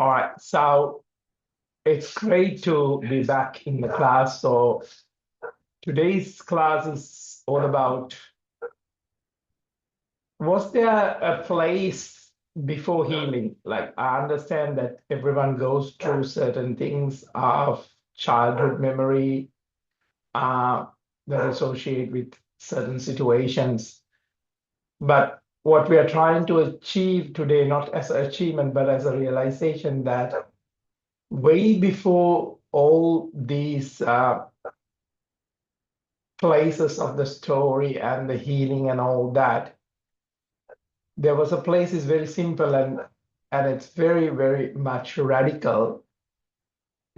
All right, so it's great to be back in the class. So today's class is all about, was there a place before healing? Like, I understand that everyone goes through certain things of childhood memory that associate with certain situations. But what we are trying to achieve today, not as an achievement, but as a realization that way before all these places of the story and the healing and all that, there was a place is very simple and it's very, very much radical,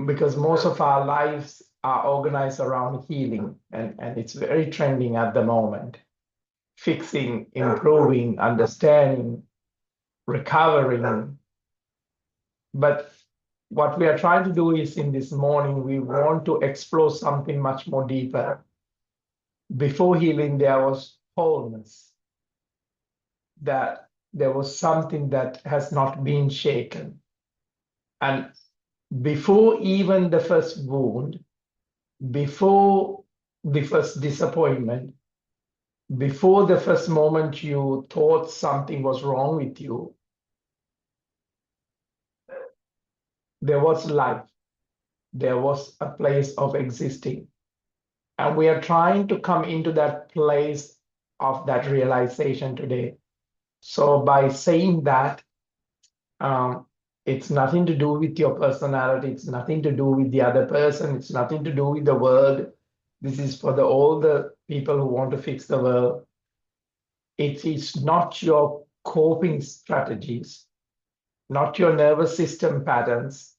because most of our lives are organized around healing, and it's very trending at the moment. Fixing, improving, understanding, recovering. But what we are trying to do is, in this morning, we want to explore something much more deeper. Before healing, there was wholeness, that there was something that has not been shaken. And before even the first wound, before the first disappointment, before the first moment you thought something was wrong with you, there was life. There was a place of existing. And we are trying to come into that place of that realization today. So by saying that, it's nothing to do with your personality. It's nothing to do with the other person. It's nothing to do with the world. This is for all the people who want to fix the world. It is not your coping strategies, not your nervous system patterns,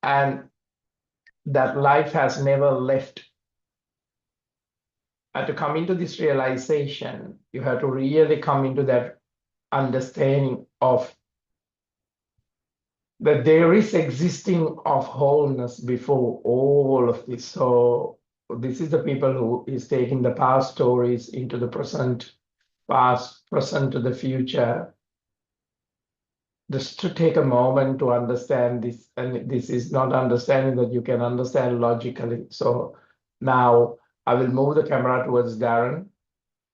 and that life has never left. And to come into this realization, you have to really come into that understanding of that there is existing of wholeness before all of this. So this is the people who is taking the past stories into the present, past, present to the future. Just to take a moment to understand this, and this is not understanding that you can understand logically. So now I will move the camera towards Darren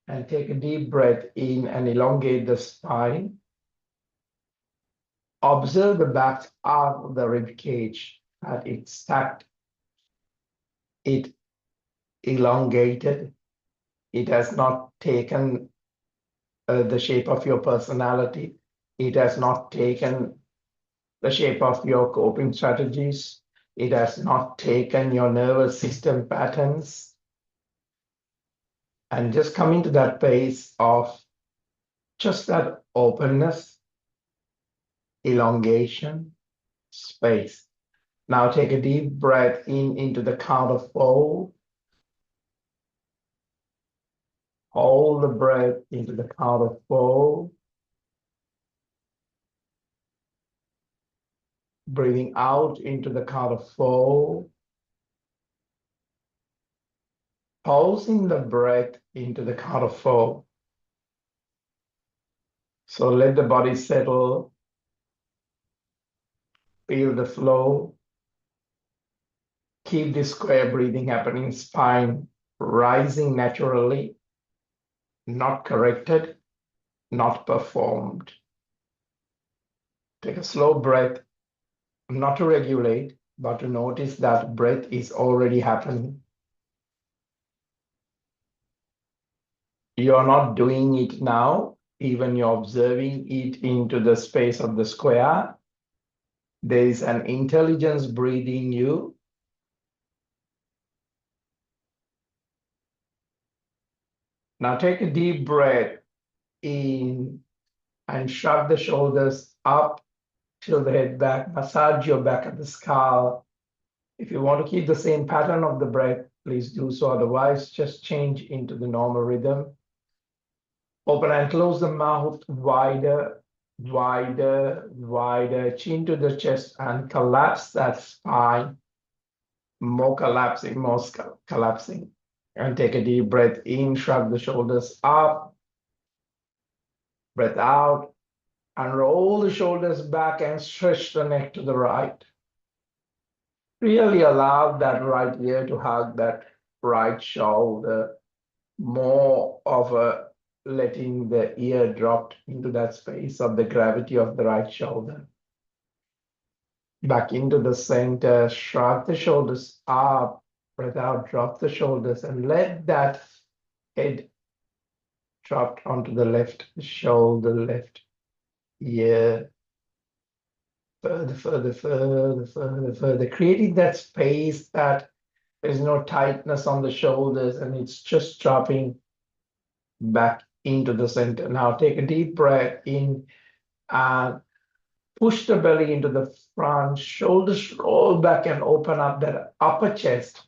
and take a deep breath in and elongate the spine. Observe the back of the rib cage, that it's stacked, it elongated, it has not taken the shape of your personality, it has not taken the shape of your coping strategies, it has not taken your nervous system patterns. And just coming to that place of just that openness, elongation, space. Now take a deep breath in into the count of 4. Hold the breath into the count of 4. Breathing out into the count of 4. Pausing the breath into the count of 4. So let the body settle. Feel the flow. Keep this square breathing happening, spine rising naturally, not corrected, not performed. Take a slow breath, not to regulate, but to notice that breath is already happening. You're not doing it now, even you're observing it into the space of the square. There is an intelligence breathing you. Now take a deep breath in and shrug the shoulders up, tilt the head back, massage your back at the skull. If you want to keep the same pattern of the breath, please do so. Otherwise, just change into the normal rhythm. Open and close the mouth wider, wider, wider, chin to the chest, and collapse that spine. More collapsing, more collapsing. And take a deep breath in, shrug the shoulders up, breath out, And roll the shoulders back and stretch the neck to the right. Really allow that right ear to hug that right shoulder, more of a letting the ear drop into that space of the gravity of the right shoulder. Back into the center, shrug the shoulders up, breath out, drop the shoulders, and let that head drop onto the left shoulder, left ear, further, creating that space that there's no tightness on the shoulders and it's just dropping back into the center. Now take a deep breath in and push the belly into the front, shoulders roll back and open up that upper chest.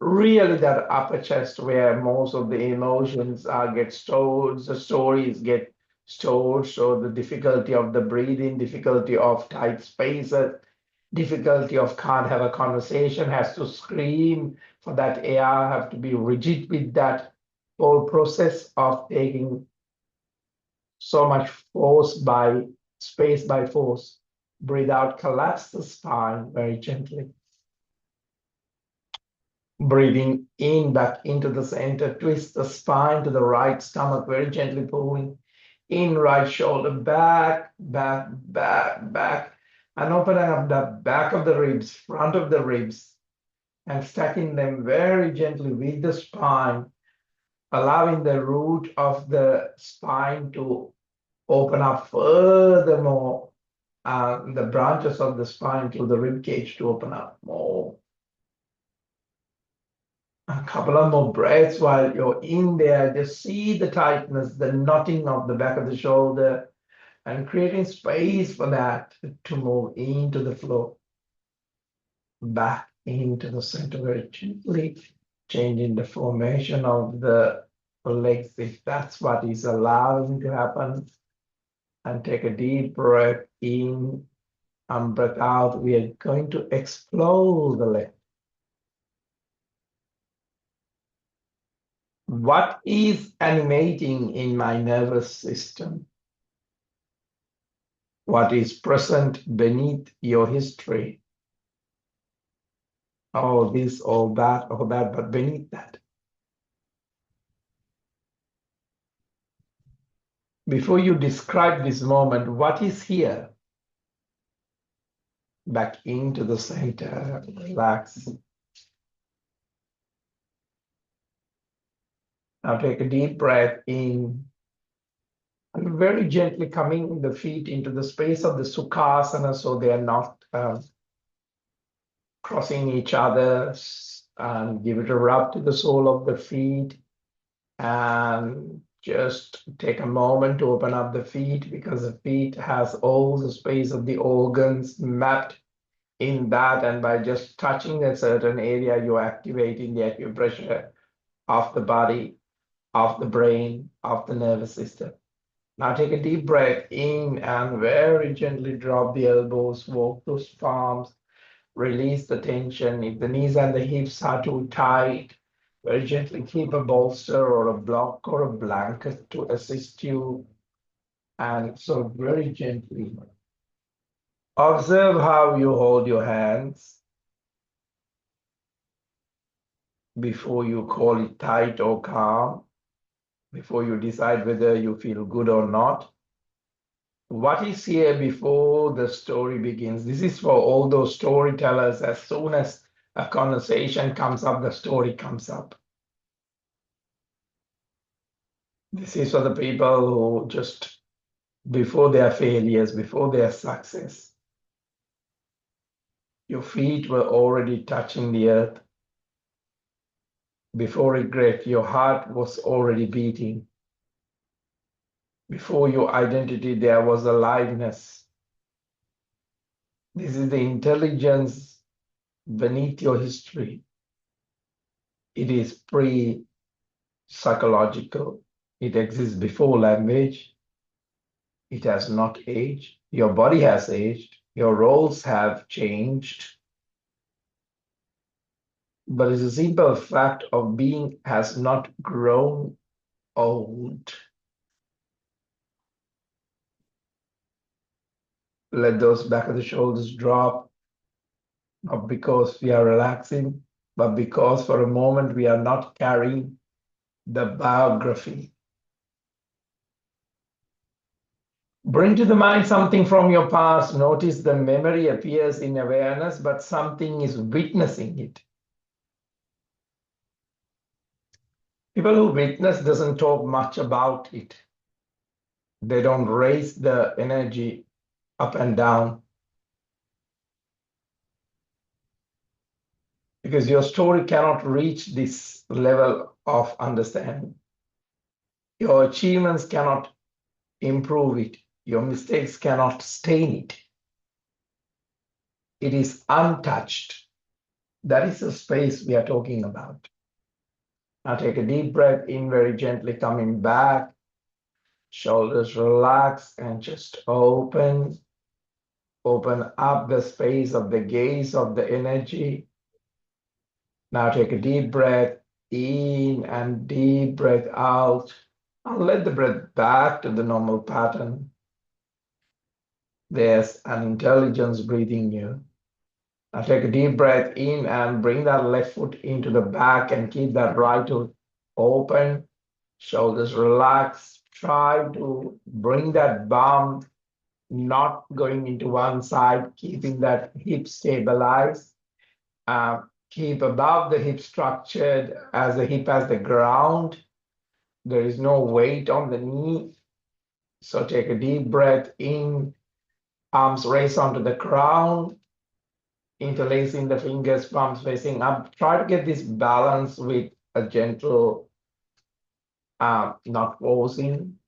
Really that upper chest where most of the emotions get stored, the stories get stored. So the difficulty of the breathing, difficulty of tight spaces, difficulty of can't have a conversation, has to scream for that air, have to be rigid with that whole process of taking so much force by space by force. Breathe out, collapse the spine very gently. Breathing in back into the center, twist the spine to the right, stomach very gently pulling in, right shoulder back, back, back, back, and opening up the back of the ribs, front of the ribs, and stacking them very gently with the spine, allowing the root of the spine to open up furthermore, the branches of the spine to the rib cage to open up more. A couple of more breaths while you're in there. Just see the tightness, the knotting of the back of the shoulder, and creating space for that to move into the flow, back into the center very gently, changing the formation of the legs if that's what is allowing to happen. And take a deep breath in and breath out. We are going to explore the leg. What is animating in my nervous system? What is present beneath your history? Oh, this, or that, but beneath that. Before you describe this moment, what is here? Back into the center, relax. Now take a deep breath in. And very gently coming the feet into the space of the Sukhasana so they are not crossing each other, and give it a rub to the sole of the feet and just take a moment to open up the feet because the feet has all the space of the organs mapped in that, and by just touching a certain area you're activating the acupressure of the body, of the brain, of the nervous system. Now take a deep breath in and very gently drop the elbows, walk those palms, release the tension. If the knees and the hips are too tight, very gently keep a bolster or a block or a blanket to assist you. And so very gently observe how you hold your hands before you call it tight or calm, before you decide whether you feel good or not. What is here before the story begins? This is for all those storytellers. As soon as a conversation comes up, the story comes up. This is for the people who just, before their failures, before their success, your feet were already touching the earth. Before regret, your heart was already beating. Before your identity, there was aliveness. This is the intelligence beneath your history. It is pre-psychological. It exists before language. It has not aged. Your body has aged. Your roles have changed. But it's a simple fact of being has not grown old. Let those back of the shoulders drop, not because we are relaxing, but because for a moment we are not carrying the biography. Bring to the mind something from your past. Notice the memory appears in awareness, but something is witnessing it. People who witness doesn't talk much about it. They don't raise the energy up and down. Because your story cannot reach this level of understanding. Your achievements cannot improve it. Your mistakes cannot stain it. It is untouched. That is the space we are talking about. Now take a deep breath in, very gently coming back. Shoulders relax and just open. Open up the space of the gaze of the energy. Now take a deep breath in and deep breath out. And let the breath back to the normal pattern. There's an intelligence breathing you. Now take a deep breath in and bring that left foot into the back and keep that right foot open. Shoulders relaxed. Try to bring that bum not going into one side, keeping that hip stabilized. Keep above the hip structured as the hip as the ground. There is no weight on the knee. So take a deep breath in, arms raised onto the ground, interlacing the fingers, palms facing up. Try to get this balance with a gentle, not forcing.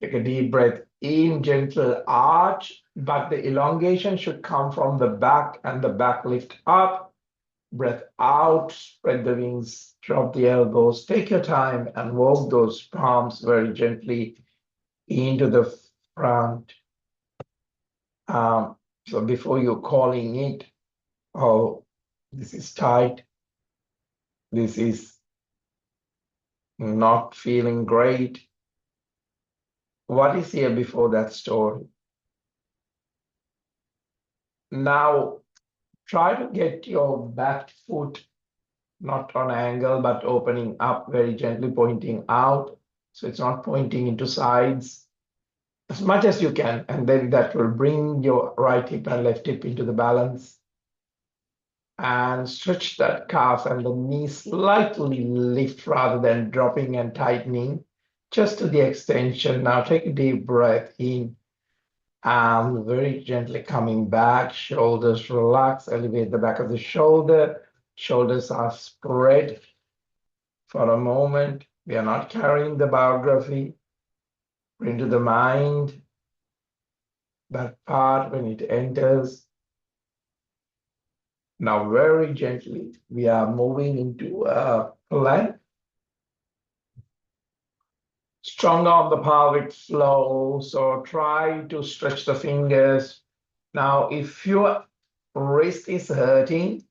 Take a deep breath in, gentle arch, but the elongation should come from the back and the back lift up. Breath out, spread the wings, drop the elbows, take your time and walk those palms very gently into the front. So before you're calling it, oh, this is tight, this is not feeling great. What is here before that story? Now, try to get your back foot not on angle, but opening up very gently, pointing out. So it's not pointing into sides as much as you can. And then that will bring your right hip and left hip into the balance. And stretch that calf and the knee slightly lift rather than dropping and tightening, just to the extension. Now take a deep breath in. Very gently coming back, shoulders relax, elevate the back of the shoulder. Shoulders are spread for a moment. We are not carrying the biography. Bring to the mind that part when it enters. Now very gently, we are moving into a plank. Stronger on the pelvic floor, so try to stretch the fingers. Now, if your wrist is hurting,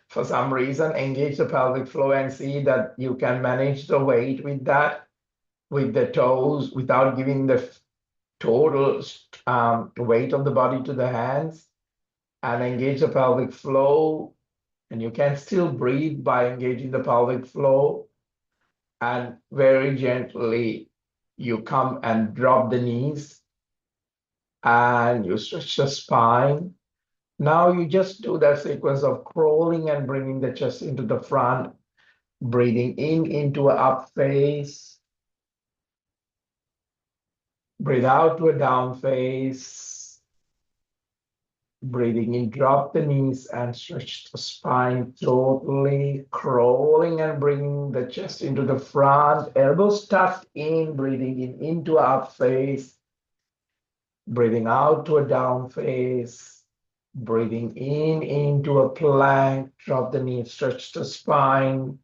for some reason, engage the pelvic floor and see that you can manage the weight with that, with the toes, without giving the total weight of the body to the hands, and engage the pelvic floor. And you can still breathe by engaging the pelvic floor. And very gently, you come and drop the knees and you stretch the spine. Now you just do that sequence of crawling and bringing the chest into the front, breathing in into an up face, breathe out to a down face, breathing in, drop the knees and stretch the spine totally, crawling and bringing the chest into the front, elbows tucked in, breathing in into up face, breathing out to a down face, breathing in into a plank, drop the knees, stretch the spine,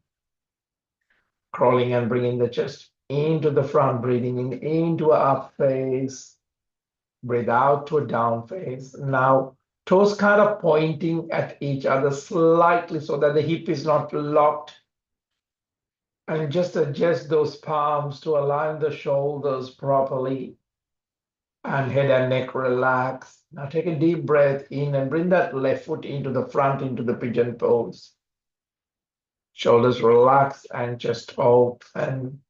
crawling and bringing the chest into the front, breathing in into a up face, breathe out to a down face. Now, toes kind of pointing at each other slightly so that the hip is not locked. And just adjust those palms to align the shoulders properly. And head and neck relax. Now take a deep breath in and bring that left foot into the front, into the pigeon pose. Shoulders relax and chest open.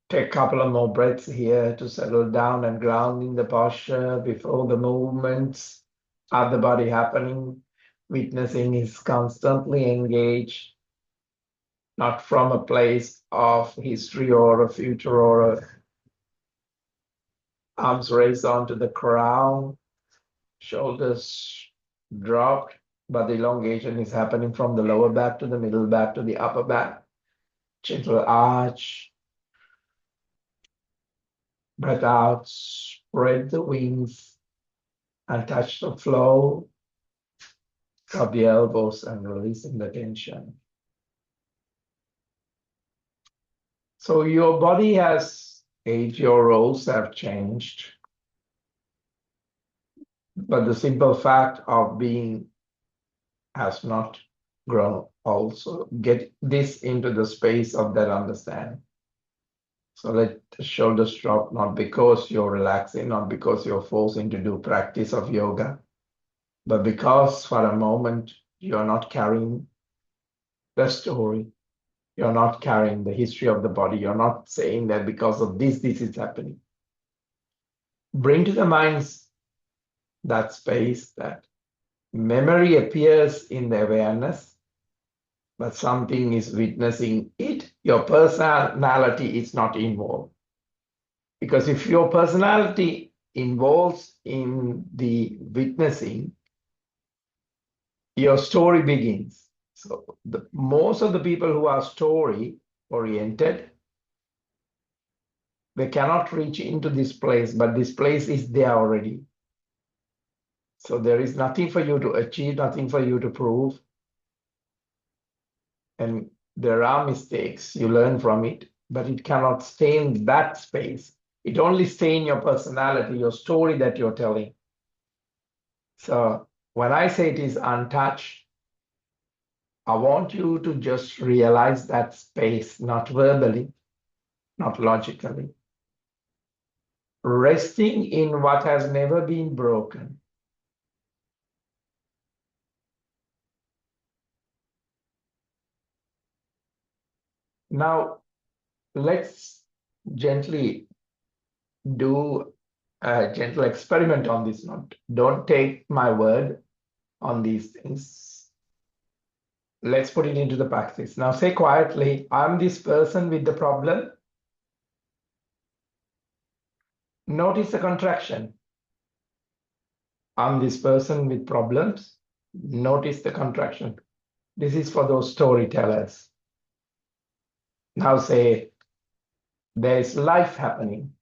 Take a couple of more breaths here to settle down and ground in the posture before the movements of the body happening. Witnessing is constantly engaged, not from a place of history or a future or arms raised onto the crown, shoulders dropped, but the elongation is happening from the lower back to the middle back to the upper back. Gentle arch. Breath out, spread the wings and touch the flow of the elbows and releasing the tension. So your body has aged, your roles have changed, but the simple fact of being has not grown also. Get this into the space of that understanding. So let the shoulders drop, not because you're relaxing, not because you're forcing to do practice of yoga, but because for a moment you're not carrying the story. You're not carrying the history of the body. You're not saying that because of this is happening. Bring to the minds that space, that memory appears in the awareness, but something is witnessing it. Your personality is not involved. Because if your personality involves in the witnessing, your story begins. So most of the people who are story oriented, they cannot reach into this place, but this place is there already. So there is nothing for you to achieve, nothing for you to prove. And there are mistakes, you learn from it, but it cannot stay in that space. It only stays in your personality, your story that you're telling. So when I say it is untouched, I want you to just realize that space, not verbally, not logically. Resting in what has never been broken. Now, let's gently do a gentle experiment on this note. Don't take my word on these things. Let's put it into the practice. Now say quietly, I'm this person with the problem. Notice the contraction. I'm this person with problems. Notice the contraction. This is for those storytellers. Now say, there's life happening.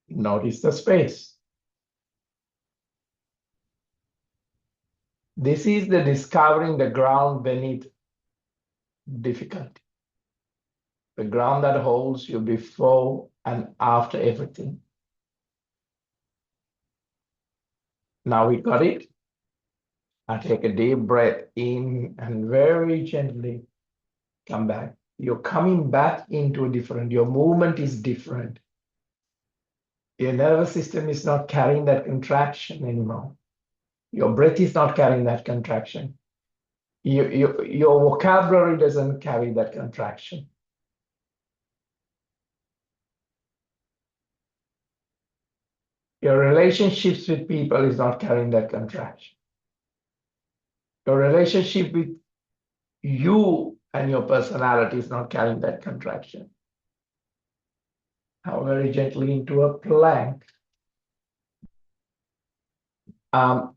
Notice the space. This is the discovering the ground beneath difficulty. The ground that holds you before and after everything. Now we got it. I take a deep breath in and very gently come back. You're coming back into a different, your movement is different. Your nervous system is not carrying that contraction anymore. Your breath is not carrying that contraction. Your vocabulary doesn't carry that contraction. Your relationships with people is not carrying that contraction. Your relationship with you and your personality is not carrying that contraction. Now very gently into a plank.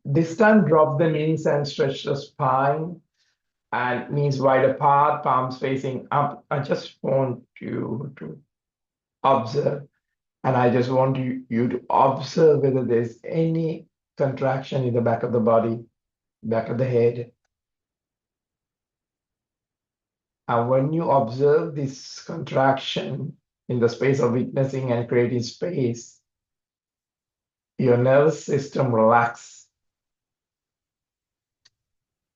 This time drop the knees and stretch the spine and knees wide apart, palms facing up. I just want you to observe. And I just want you to observe whether there's any contraction in the back of the body, back of the head. And when you observe this contraction in the space of witnessing and creating space, your nervous system relaxes.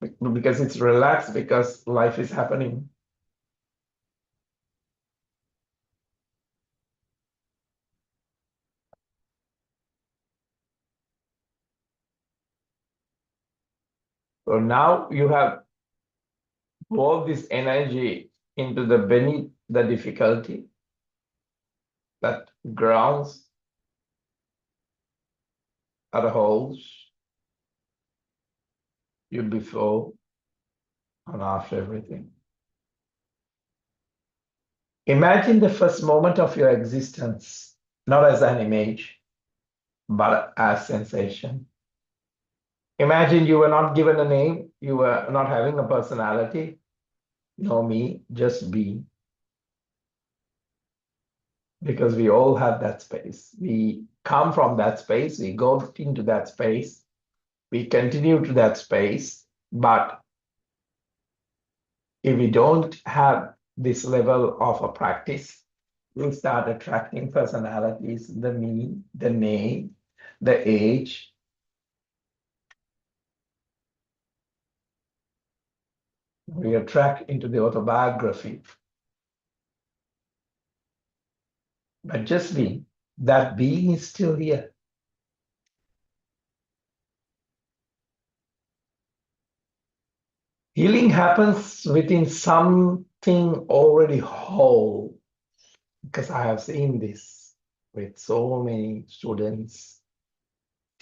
Because it's relaxed because life is happening. So now you have poured this energy into the beneath the difficulty that grounds or holds you before and after everything. Imagine the first moment of your existence, not as an image, but as sensation. Imagine you were not given a name, you were not having a personality, no me, just be. Because we all have that space. We come from that space, we go into that space, we continue to that space, but if we don't have this level of a practice, we'll start attracting personalities, the me, the name, the age. We attract into the autobiography. But just being, that being is still here. Healing happens within something already whole, because I have seen this with so many students,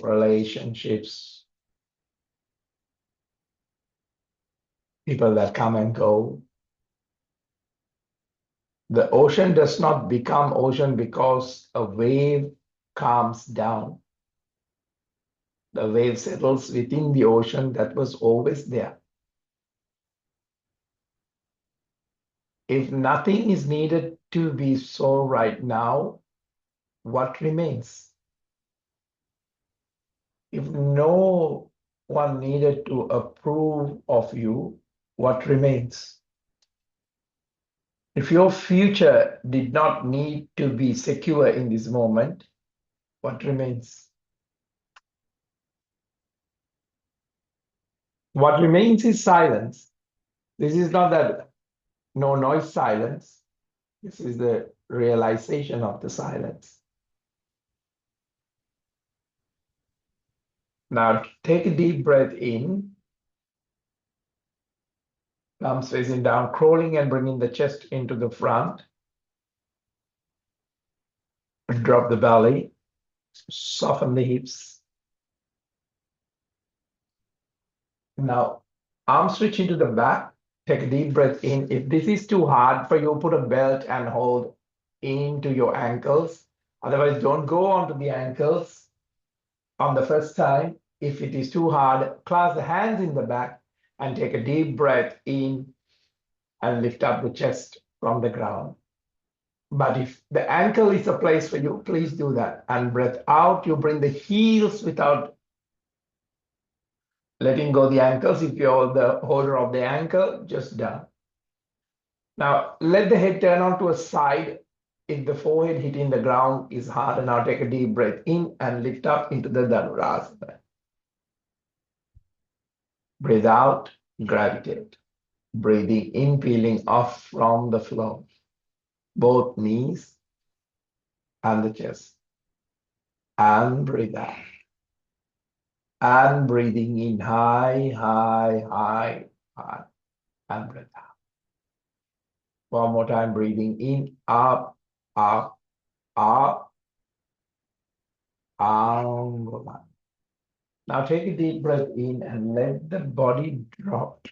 relationships, people that come and go. The ocean does not become ocean because a wave calms down. The wave settles within the ocean that was always there. If nothing is needed to be so right now, what remains? If no one needed to approve of you, what remains? If your future did not need to be secure in this moment, what remains? What remains is silence. This is not that no noise silence. This is the realization of the silence. Now take a deep breath in, palms facing down, crawling and bringing the chest into the front. Drop the belly, soften the hips. Now arms reach into the back. Take a deep breath in. If this is too hard for you, put a belt and hold into your ankles. Otherwise, don't go onto the ankles on the first time. If it is too hard, clasp the hands in the back and take a deep breath in and lift up the chest from the ground. But if the ankle is a place for you, please do that. And breath out, you bring the heels without letting go the ankles. If you're the holder of the ankle, just down. Now, let the head turn on to a side. If the forehead hitting the ground is hard, now take a deep breath in and lift up into the Dhanurasana. Breathe out, gravitate. Breathing in, peeling off from the floor. Both knees and the chest. And breathe out. And breathing in high, high, high, high. And breathe out. One more time, breathing in, up, up, up, out. Now take a deep breath in and let the body drop.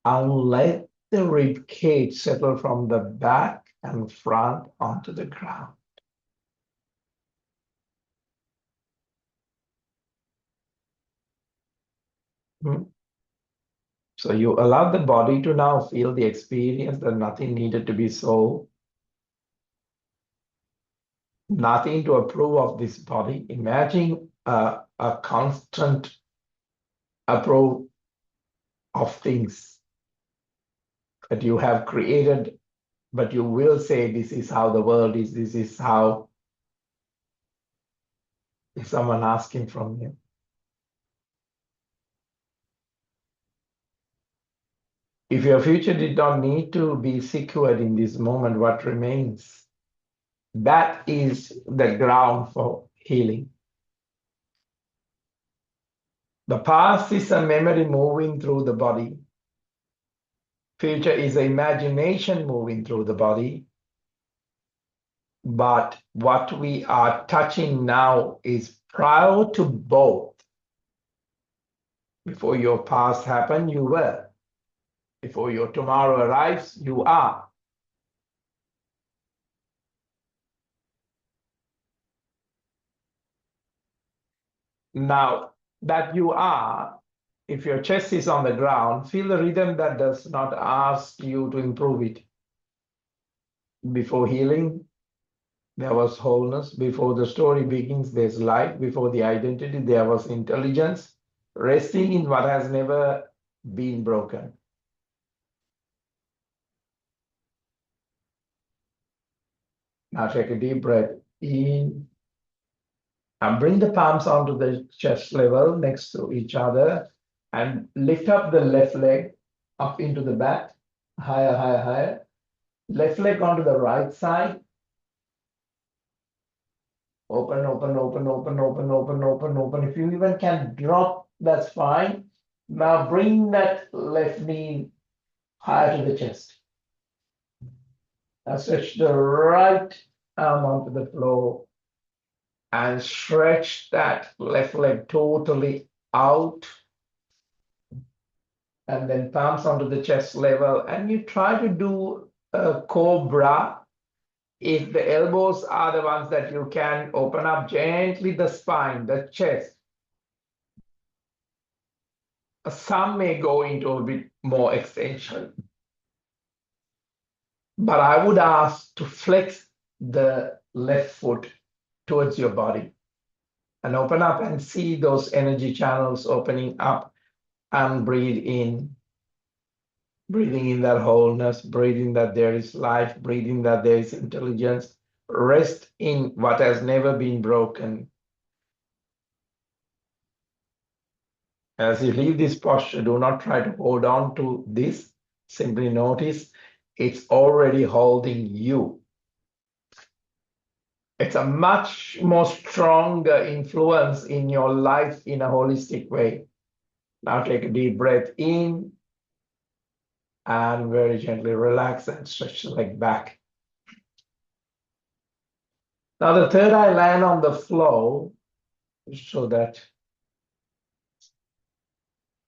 And let the rib cage settle from the back and front onto the ground. So you allow the body to now feel the experience that nothing needed to be solved. Nothing to approve of this body. Imagine a constant approve of things that you have created, but you will say, this is how the world is, this is how, if someone asking from you. If your future did not need to be secured in this moment, what remains? That is the ground for healing. The past is a memory moving through the body. Future is an imagination moving through the body. But what we are touching now is prior to both. Before your past happened, you were. Before your tomorrow arrives, you are. Now that you are, if your chest is on the ground, feel the rhythm that does not ask you to improve it. Before healing, there was wholeness. Before the story begins, there's light. Before the identity, there was intelligence, resting in what has never been broken. Now take a deep breath in and bring the palms onto the chest level next to each other and lift up the left leg up into the back, higher, higher, higher. Left leg onto the right side. Open, open, open, open, open, open, open, open. If you even can drop, that's fine. Now bring that left knee higher to the chest. Now stretch the right arm onto the floor and stretch that left leg totally out. And then palms onto the chest level. And you try to do a cobra. If the elbows are the ones that you can open up gently the spine, the chest. Some may go into a bit more extension. But I would ask to flex the left foot towards your body and open up and see those energy channels opening up and breathe in. Breathing in that wholeness, breathing that there is life, breathing that there is intelligence. Rest in what has never been broken. As you leave this posture, do not try to hold on to this. Simply notice it's already holding you. It's a much more stronger influence in your life in a holistic way. Now take a deep breath in and very gently relax and stretch the leg back. Now the third eye land on the floor so that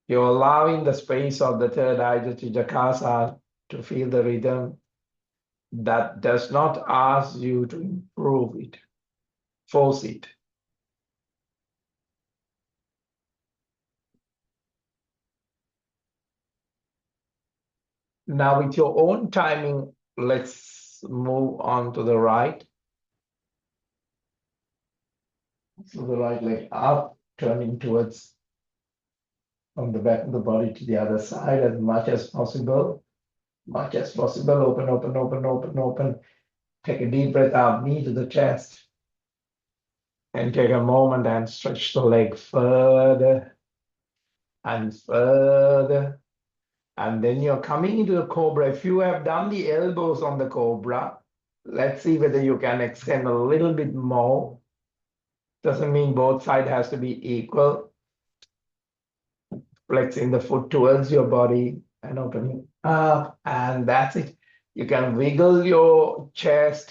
you're allowing the space of the third eye, the Jakasa, to feel the rhythm that does not ask you to improve it, force it. Now with your own timing, let's move on to the right. So the right leg up, turning towards from the back of the body to the other side as much as possible. Much as possible. Open, open, open, open, open. Take a deep breath out, knee to the chest. And take a moment and stretch the leg further and further. And then you're coming into the cobra. If you have done the elbows on the cobra, let's see whether you can extend a little bit more. Doesn't mean both sides has to be equal. Flexing the foot towards your body and opening up, and that's it. You can wiggle your chest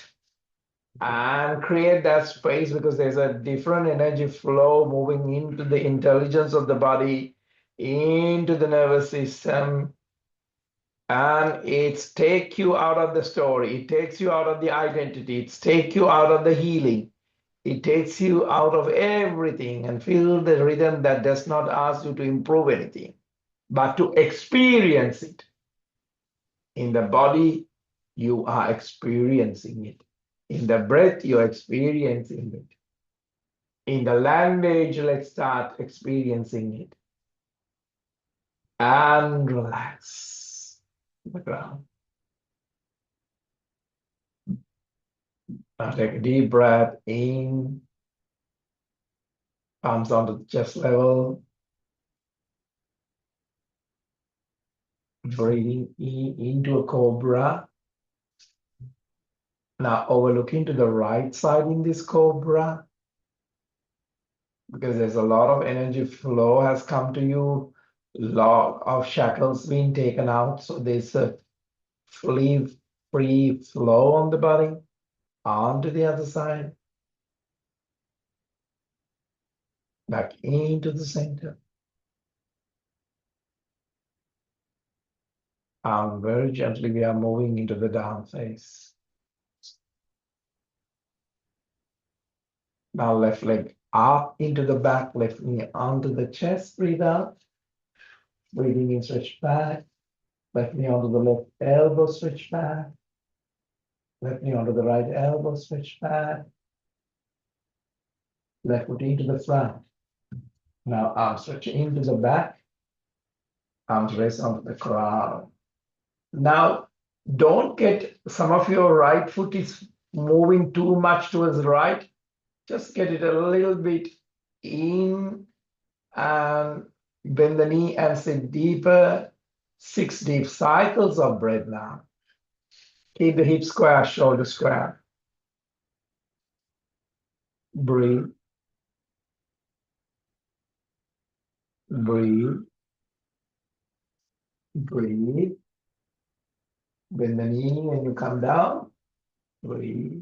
and create that space because there's a different energy flow moving into the intelligence of the body, into the nervous system, and it's take you out of the story. It takes you out of the identity. It's take you out of the healing. It takes you out of everything and feel the rhythm that does not ask you to improve anything, but to experience it. In the body, you are experiencing it. In the breath, you're experiencing it. In the language, let's start experiencing it. And relax the ground. Now take a deep breath in, palms onto the chest level. Breathing in, into a cobra. Now overlooking to the right side in this cobra. because there's a lot of energy flow has come to you, lot of shackles being taken out. So there's a free flow on the body onto the other side, back into the center. And very gently we are moving into the down phase. Now left leg up into the back, left knee onto the chest, breathe out. Breathing in, stretch back. Left knee onto the left elbow, stretch back. Left knee onto the right elbow, stretch back. Left foot into the front. Now arms stretch into the back. Arms rest onto the ground. Now, don't get some of your right foot is moving too much towards the right. Just get it a little bit in and bend the knee and sit deeper. 6 deep cycles of breath now. Keep the hips square, shoulder square. Breathe. Breathe. Breathe. Bend the knee when you come down. Breathe.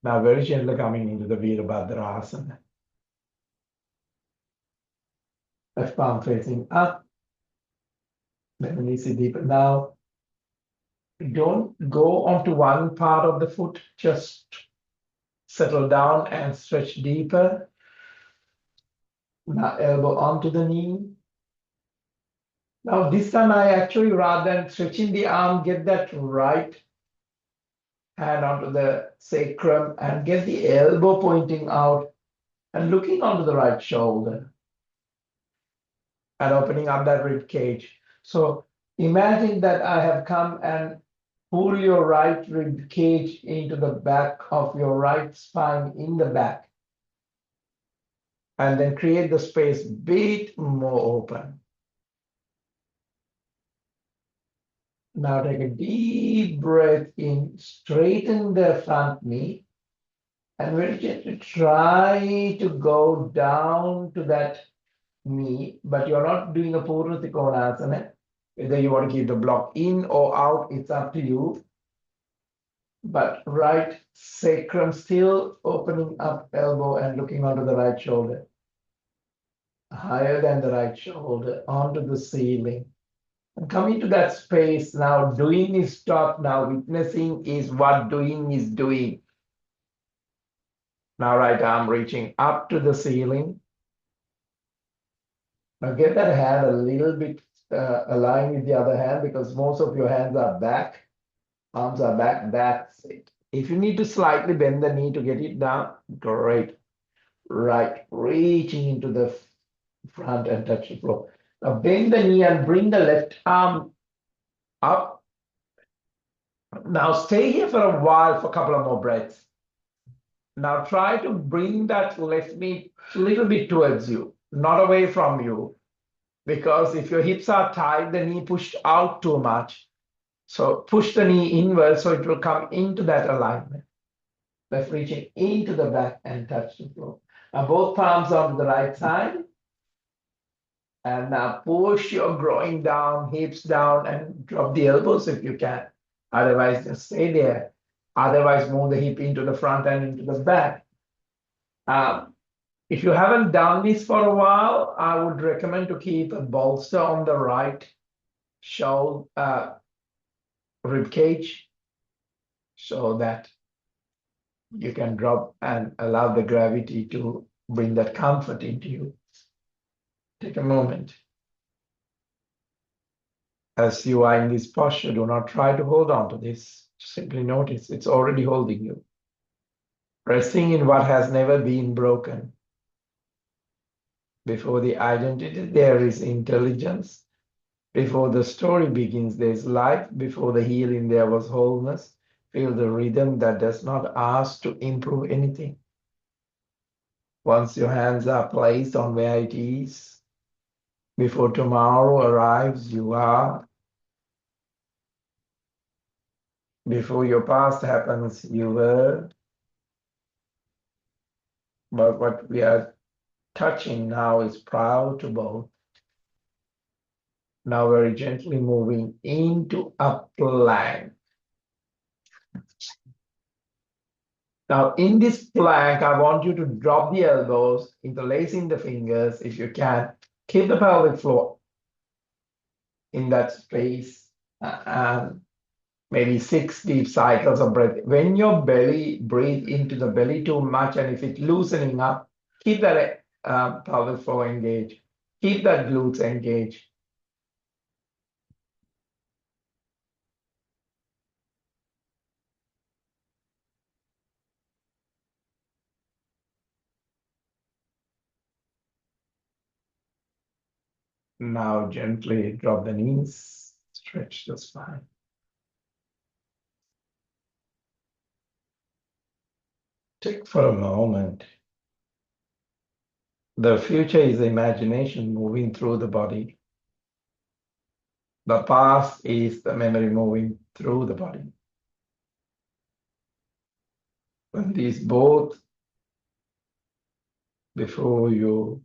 Now very gently coming into the Virabhadrasana. Left palm facing up. Bend the knee, sit deeper. Now, don't go onto one part of the foot. Just settle down and stretch deeper. Now elbow onto the knee. Now this time I actually, rather than stretching the arm, get that right hand onto the sacrum and get the elbow pointing out and looking onto the right shoulder and opening up that rib cage. So imagine that I have come and pull your right rib cage into the back of your right spine in the back. And then create the space a bit more open. Now take a deep breath in, straighten the front knee, and very gently try to go down to that knee, but you're not doing a Purna Trikonasana. Whether you want to keep the block in or out, it's up to you. But right sacrum still opening up elbow and looking onto the right shoulder. Higher than the right shoulder, onto the ceiling. And coming to that space now, doing is stop. Now witnessing is what doing is doing. Now right arm reaching up to the ceiling. Now get that hand a little bit aligned with the other hand, because most of your hands are back. Arms are back, that's it. If you need to slightly bend the knee to get it down, great. Right, reaching into the front and touch the floor. Now bend the knee and bring the left arm up. Now stay here for a while, for a couple of more breaths. Now try to bring that left knee a little bit towards you, not away from you. Because if your hips are tight, the knee pushed out too much. So push the knee inward so it will come into that alignment. Left reaching into the back and touch the floor. Now both palms on the right side. And now push your groin down, hips down, and drop the elbows if you can. Otherwise, just stay there. Otherwise, move the hip into the front and into the back. If you haven't done this for a while, I would recommend to keep a bolster on the right shoulder, rib cage, so that you can drop and allow the gravity to bring that comfort into you. Take a moment. As you are in this posture, do not try to hold on to this. Simply notice it's already holding you. Resting in what has never been broken. Before the identity, there is intelligence. Before the story begins, there is life. Before the healing, there was wholeness. Feel the rhythm that does not ask to improve anything. Once your hands are placed on where it is, before tomorrow arrives, you are. Before your past happens, you were. But what we are touching now is prior to both. Now very gently moving into a plank. Now in this plank, I want you to drop the elbows, interlacing the fingers if you can. Keep the pelvic floor in that space and maybe 6 deep cycles of breath. When your belly, breathe into the belly too much, and if it's loosening up, keep that pelvic floor engaged. Keep that glutes engaged. Now gently drop the knees, stretch the spine. Take for a moment. The future is imagination moving through the body. The past is the memory moving through the body. When these both, before you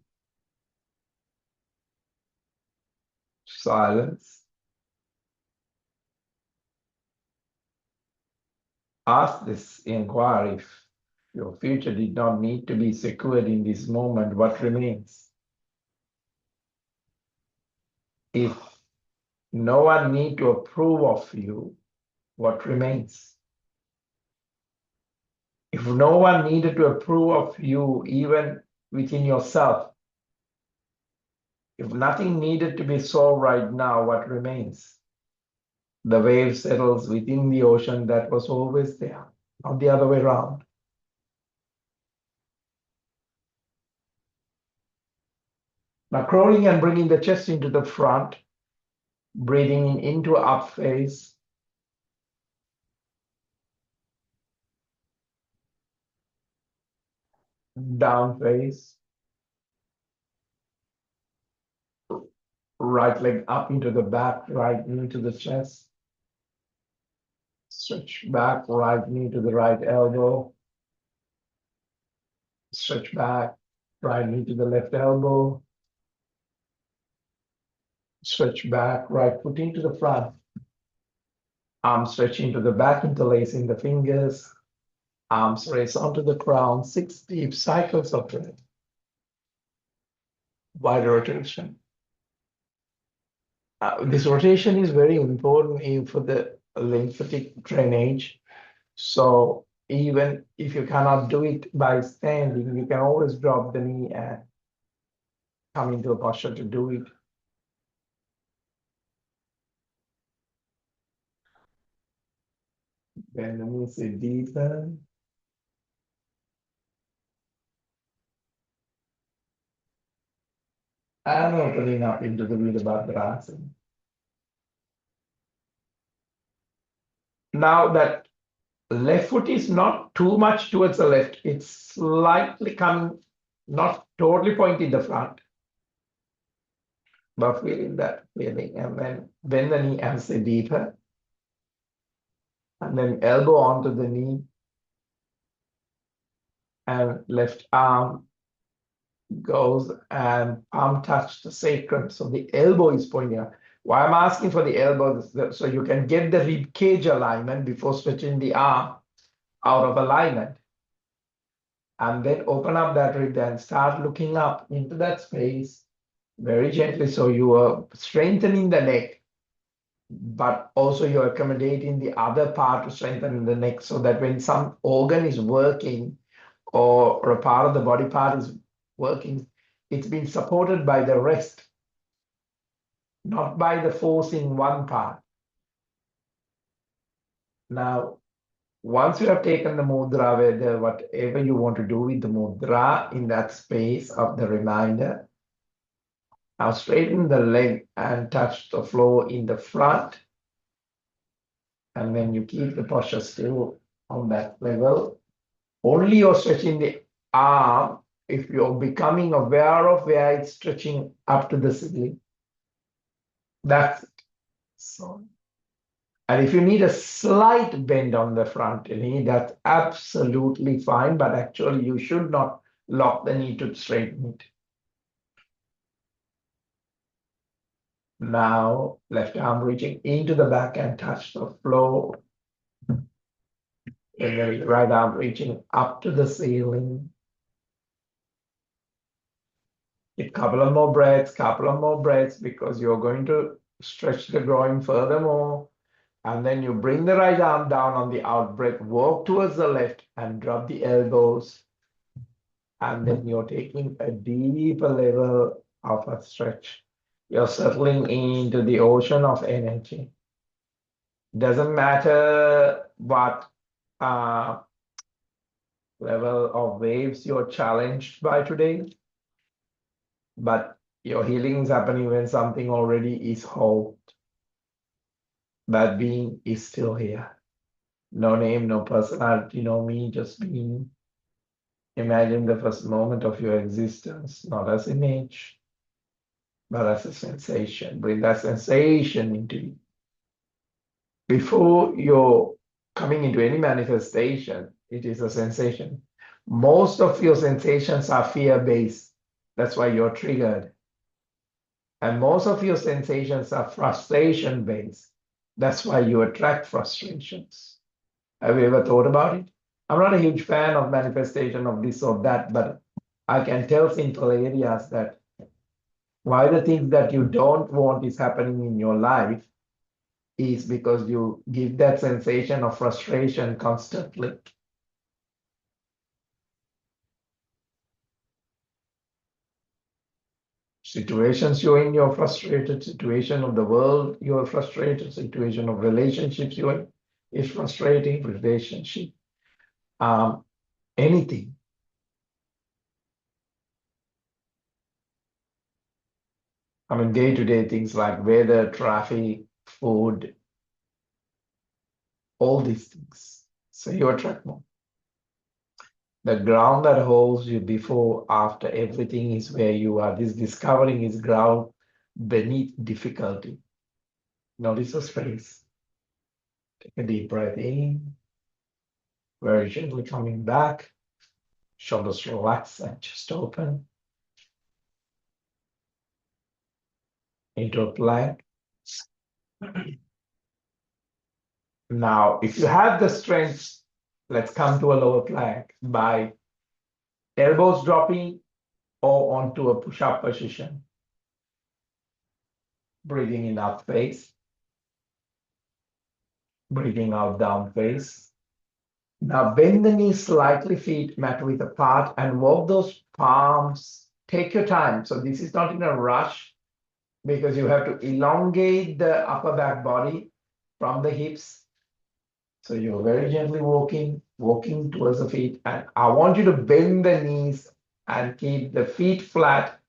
silence, ask this inquiry: if your future did not need to be secured in this moment, what remains? If no one need to approve of you, what remains? If no one needed to approve of you, even within yourself, if nothing needed to be solved right now, what remains? The wave settles within the ocean that was always there, not the other way around. Now crawling and bringing the chest into the front, breathing into up face, down face, right leg up into the back, right knee to the chest, stretch back, right knee to the right elbow, stretch back, right knee to the left elbow, stretch back, right foot into the front, arms stretching to the back, interlacing the fingers, arms raise onto the ground, 6 deep cycles of breath, wide rotation. This rotation is very important for the lymphatic drainage. So even if you cannot do it by standing, you can always drop the knee and come into a posture to do it. Bend the knees deeper. And opening up into the Virabhadrasana. Now that left foot is not too much towards the left. It's slightly coming, not totally pointing the front, but feeling that feeling. And then bend the knee and say deeper. And then elbow onto the knee. And left arm goes and palm touch the sacrum. So the elbow is pointing out. Why I'm asking for the elbow is so you can get the rib cage alignment before stretching the arm out of alignment. And then open up that rib and start looking up into that space very gently. So you are strengthening the neck, but also you're accommodating the other part to strengthen the neck so that when some organ is working or a part of the body part is working, it's been supported by the rest, not by the force in one part. Now, once you have taken the mudra, whatever you want to do with the mudra in that space of the reminder, now straighten the leg and touch the floor in the front. And then you keep the posture still on that level. Only you're stretching the arm if you're becoming aware of where it's stretching up to the ceiling, that's it. So, and if you need a slight bend on the front knee, that's absolutely fine, but actually you should not lock the knee to straighten it. Now, left arm reaching into the back and touch the floor. And the right arm reaching up to the ceiling. A couple of more breaths, because you're going to stretch the groin furthermore. And then you bring the right arm down on the out breath, walk towards the left and drop the elbows. And then you're taking a deeper level of a stretch. You're settling into the ocean of energy. Doesn't matter what level of waves you're challenged by today, but your healing is happening when something already is whole. That being is still here. No name, no personality, no me, just being. Imagine the first moment of your existence, not as image, but as a sensation. Bring that sensation into you. Before you're coming into any manifestation, it is a sensation. Most of your sensations are fear-based. That's why you're triggered. And most of your sensations are frustration-based. That's why you attract frustrations. Have you ever thought about it? I'm not a huge fan of manifestation of this or that, but I can tell simple areas that why the things that you don't want is happening in your life is because you give that sensation of frustration constantly. Situations you're in, you're frustrated. Situation of the world, you're frustrated. Situation of relationships you're in is frustrating. Relationship, anything. I mean, day-to-day things like weather, traffic, food, all these things. So you attract more. The ground that holds you before, after everything is where you are. This discovering is ground beneath difficulty. Notice the space. Take a deep breath in, very gently coming back. Shoulders relax and chest open into a plank. Now, if you have the strength, let's come to a lower plank by elbows dropping or onto a push-up position. Breathing in up face, breathing out down face. Now bend the knees slightly, feet mat width apart, and walk those palms. Take your time. So this is not in a rush because you have to elongate the upper back body from the hips. So you're very gently walking towards the feet. And I want you to bend the knees and keep the feet flat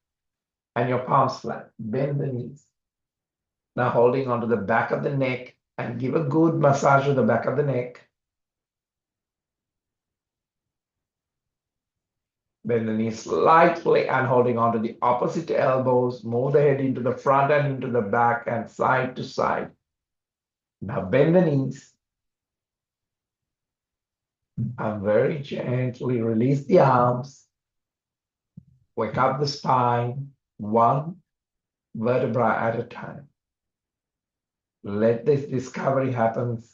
and your palms flat. Bend the knees. Now holding onto the back of the neck and give a good massage to the back of the neck. Bend the knees slightly and holding onto the opposite elbows. Move the head into the front and into the back and side to side. Now bend the knees. And very gently release the arms. Wake up the spine, one vertebra at a time. Let this discovery happen.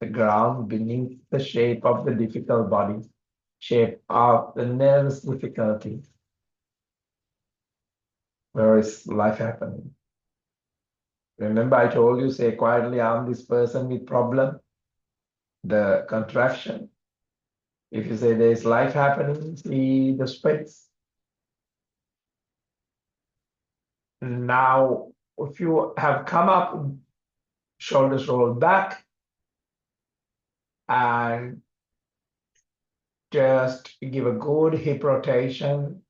The ground beneath the shape of the difficult body, shape of the nervous difficulty. Where is life happening? Remember I told you, say quietly, I'm this person with problem. The contraction. If you say there's life happening, see the space. Now, if you have come up, shoulders roll back, and just give a good hip rotation.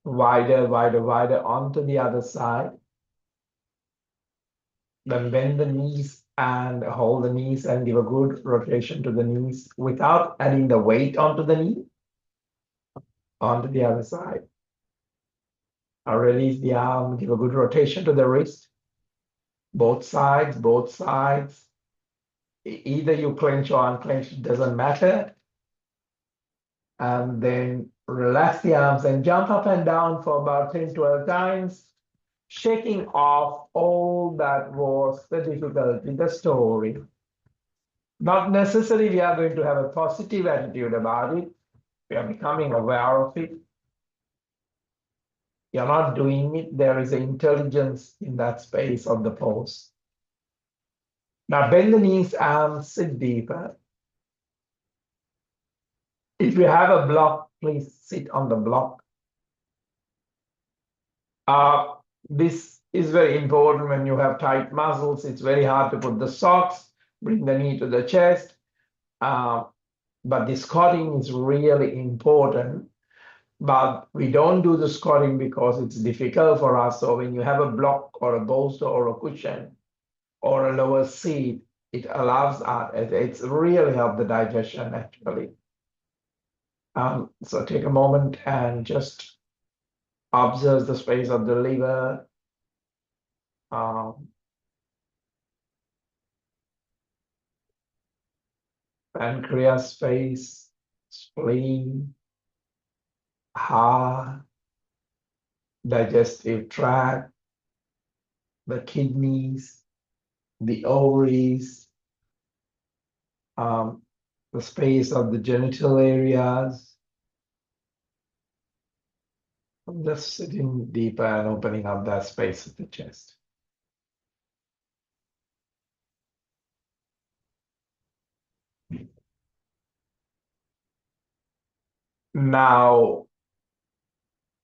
Wider, wider, wider onto the other side. Then bend the knees and hold the knees and give a good rotation to the knees without adding the weight onto the knee, onto the other side. Now release the arm, give a good rotation to the wrist, both sides, both sides. Either you clench or unclench, it doesn't matter. And then relax the arms and jump up and down for about 10, 12 times, shaking off all that was the difficulty, the story. Not necessarily we are going to have a positive attitude about it. We are becoming aware of it. You're not doing it. There is an intelligence in that space of the pose. Now bend the knees, arms, sit deeper. If you have a block, please sit on the block. This is very important when you have tight muscles. It's very hard to put the socks, bring the knee to the chest. But the squatting is really important. But we don't do the squatting because it's difficult for us. So when you have a block or a bolster or a cushion or a lower seat, it allows us, it's really helped the digestion actually. So take a moment and just observe the space of the liver. Pancreas space, spleen, heart, digestive tract, the kidneys, the ovaries, the space of the genital areas. I'm just sitting deeper and opening up that space of the chest. Now,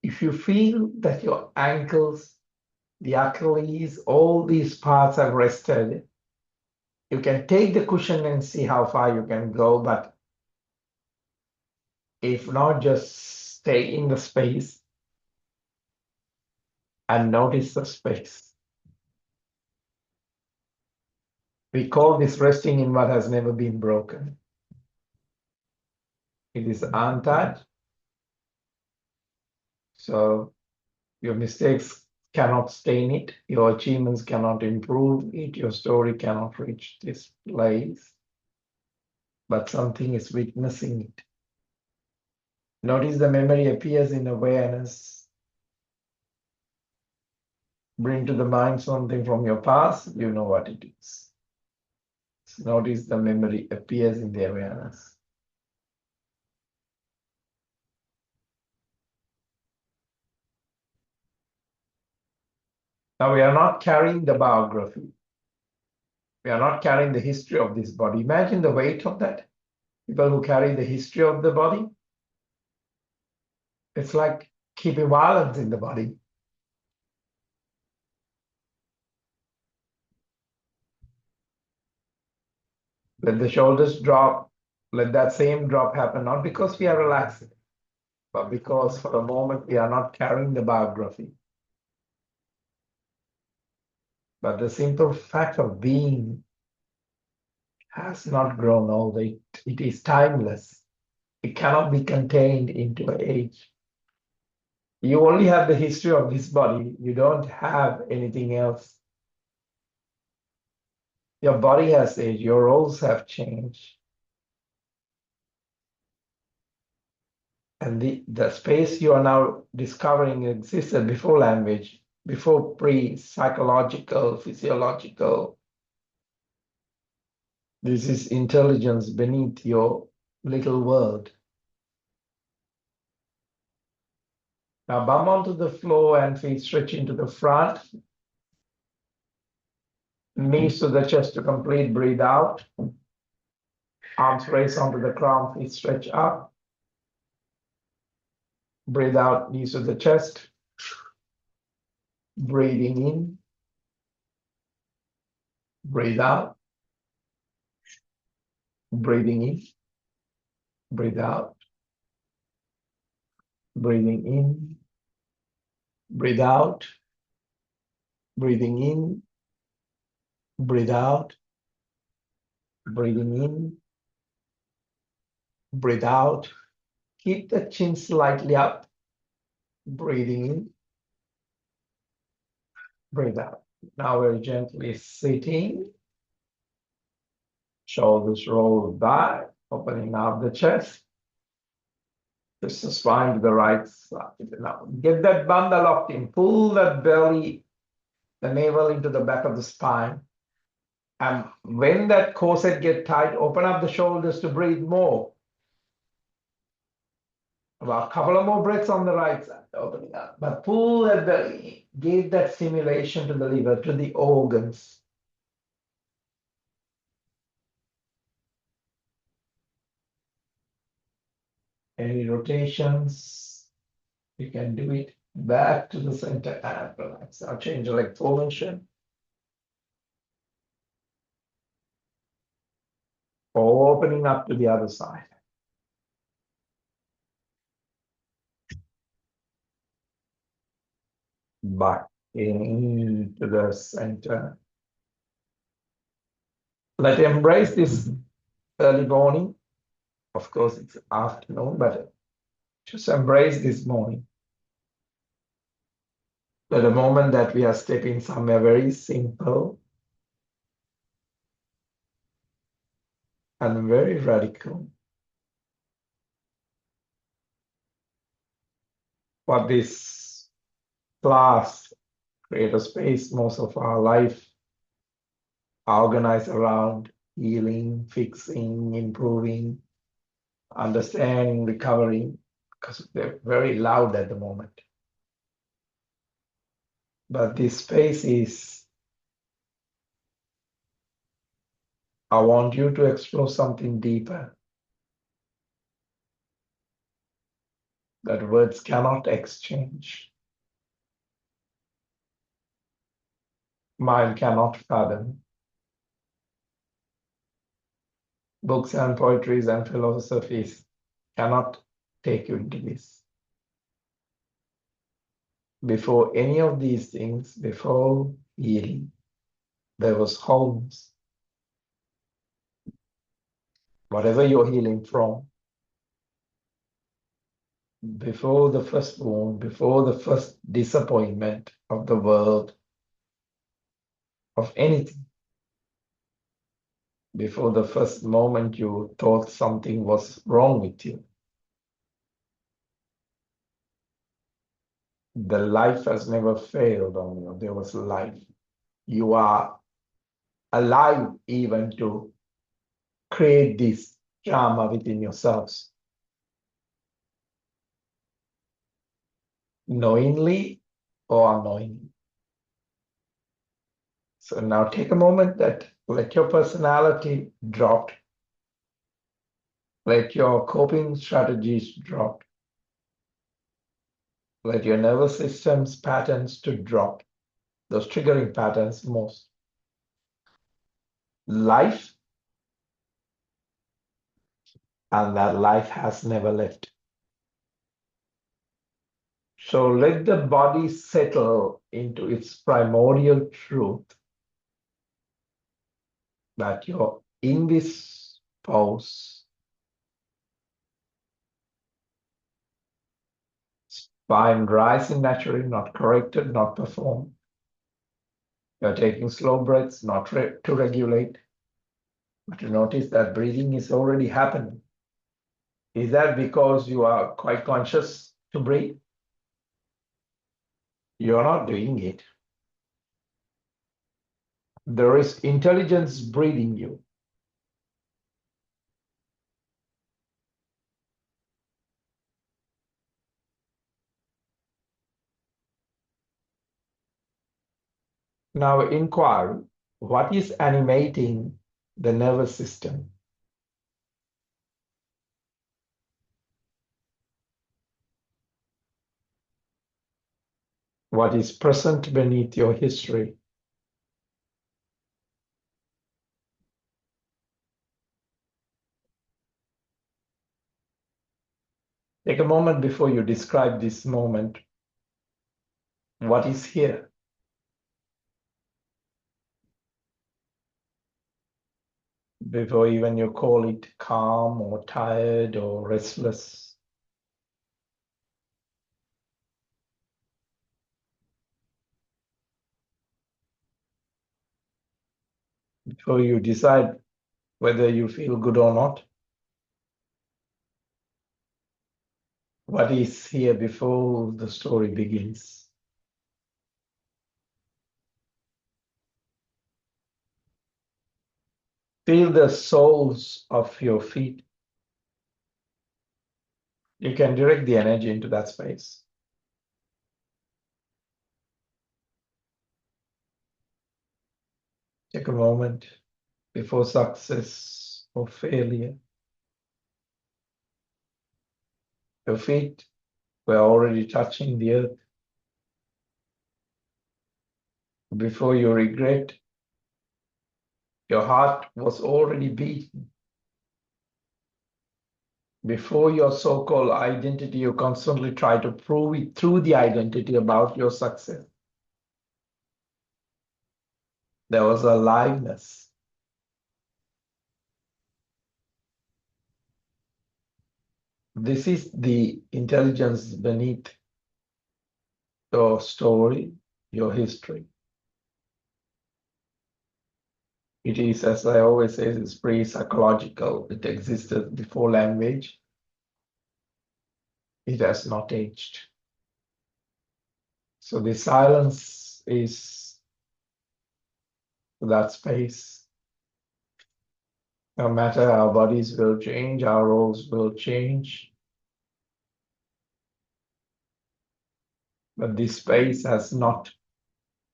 if you feel that your ankles, the Achilles, all these parts have rested, you can take the cushion and see how far you can go, but if not, just stay in the space and notice the space. We call this resting in what has never been broken. It is untouched. So your mistakes cannot stain it. Your achievements cannot improve it. Your story cannot reach this place. But something is witnessing it. Notice the memory appears in awareness. Bring to the mind something from your past, you know what it is. Notice the memory appears in the awareness. Now we are not carrying the biography. We are not carrying the history of this body. Imagine the weight of that. People who carry the history of the body. It's like keeping violence in the body. Let the shoulders drop. Let that same drop happen, not because we are relaxing, but because for a moment we are not carrying the biography. But the simple fact of being has not grown old. It is timeless. It cannot be contained into an age. You only have the history of this body. You don't have anything else. Your body has aged. Your roles have changed. And the space you are now discovering existed before language, before pre-psychological, physiological. This is intelligence beneath your little world. Now bum onto the floor and feet stretch into the front. Knees to the chest to complete, breathe out. Arms raise onto the crown, feet stretch up. Breathe out, knees to the chest. Breathing in. Breathe out. Breathing in. Breathe out. Breathing in. Breathe out. Breathing in. Breathe out. Breathing in, breathe out. Keep the chin slightly up. Breathing in, breathe out. Now very gently sitting. Shoulders roll back, opening up the chest. Twist the spine to the right side. Now get that bandha locked in. Pull that belly, the navel into the back of the spine. And when that corset gets tight, open up the shoulders to breathe more. About a couple of more breaths on the right side, opening up. But pull that belly, give that stimulation to the liver, to the organs. Any rotations, you can do it back to the center and relax. I'll change the leg formation. Opening up to the other side. Back into the center. Let's embrace this early morning. Of course, it's afternoon, but just embrace this morning. At the moment that we are stepping somewhere very simple and very radical. What this class create a space most of our life organized around healing, fixing, improving, understanding, recovering, because they're very loud at the moment. But this space is, I want you to explore something deeper that words cannot exchange, mind cannot fathom. Books and poetries and philosophies cannot take you into this. Before any of these things, before healing, there was wholeness. Whatever you're healing from, before the first wound, before the first disappointment of the world, of anything, before the first moment you thought something was wrong with you, the life has never failed on you. There was life. You are alive even to create this drama within yourselves. Knowingly or unknowingly. So now take a moment that let your personality drop. Let your coping strategies drop. Let your nervous system's patterns to drop. Those triggering patterns most. Life, and that life has never left. So let the body settle into its primordial truth that you're in this pose. Spine rising naturally, not corrected, not performed. You're taking slow breaths, not to regulate, but to notice that breathing is already happening. Is that because you are quite conscious to breathe? You're not doing it. There is intelligence breathing you. Now inquire, what is animating the nervous system? What is present beneath your history? Take a moment before you describe this moment. What is here? . before even you call it calm or tired or restless. Before you decide whether you feel good or not. What is here before the story begins? Feel the soles of your feet. You can direct the energy into that space. Take a moment before success or failure. Your feet were already touching the earth. Before you regret, your heart was already beating. Before your so-called identity, you constantly try to prove it through the identity about your success. There was aliveness. This is the intelligence beneath your story, your history. It is, as I always say, it's pre-psychological. It existed before language. It has not aged. So the silence is that space. No matter our bodies will change, our roles will change, but this space has not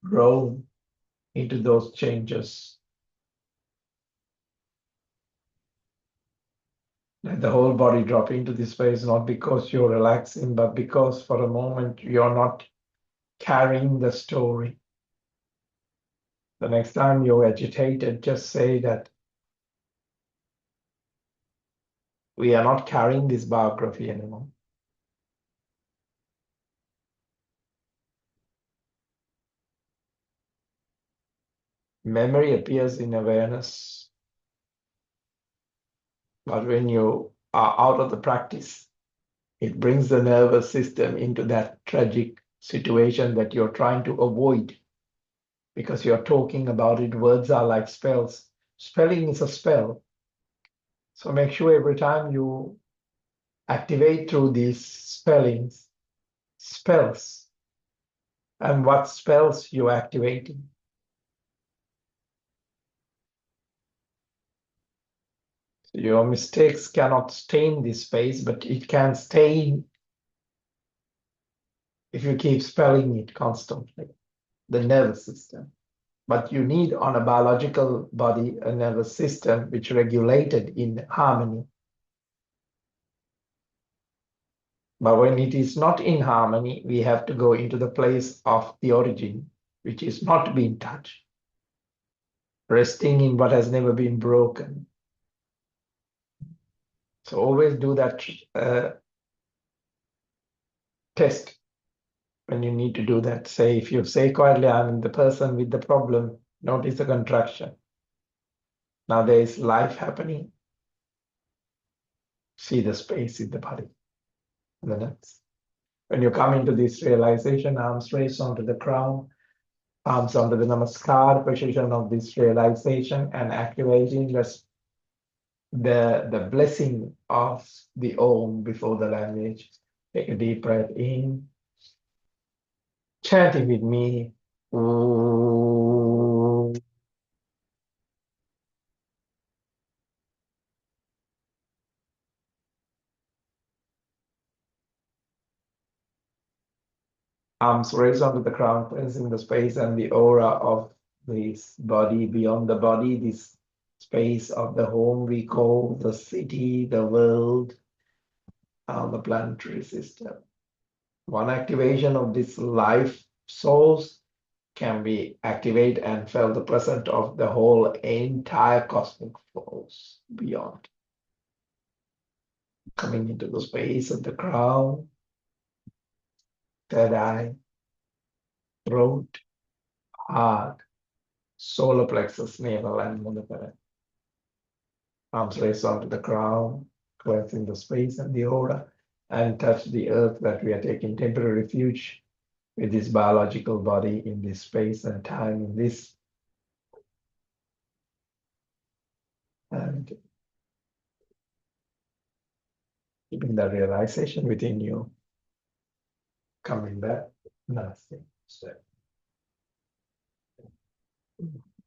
grown into those changes. Let the whole body drop into this space, not because you're relaxing, but because for a moment you're not carrying the story. The next time you're agitated, just say that we are not carrying this biography anymore. Memory appears in awareness, but when you are out of the practice, it brings the nervous system into that tragic situation that you're trying to avoid because you're talking about it. Words are like spells. Spelling is a spell. So make sure every time you activate through these spells, and what spells you're activating. So your mistakes cannot stain this space, but it can stain if you keep spelling it constantly, the nervous system. But you need on a biological body a nervous system which regulated in harmony. But when it is not in harmony, we have to go into the place of the origin, which is not being touched, resting in what has never been broken. So always do that test when you need to do that. Say, if you say quietly, I'm the person with the problem, notice the contraction. Now there is life happening. See the space in the body. The next. When you come into this realization, arms raised onto the crown, arms onto the namaskar position of this realization and activating the blessing of the Om before the language. Take a deep breath in, chanting with me. Om. Arms raised onto the crown, cleansing the space and the aura of this body, beyond the body, this space of the home we call the city, the world, the planetary system. One activation of this life source can be activate and felt the presence of the whole entire cosmic force beyond. Coming into the space of the crown, third eye, throat, heart, solar plexus, navel, and mudra. Arms raised onto the ground, cleansing the space and the aura, and touch the earth that we are taking temporary refuge with this biological body in this space and time in this. And keeping that realization within you, coming back, nothing.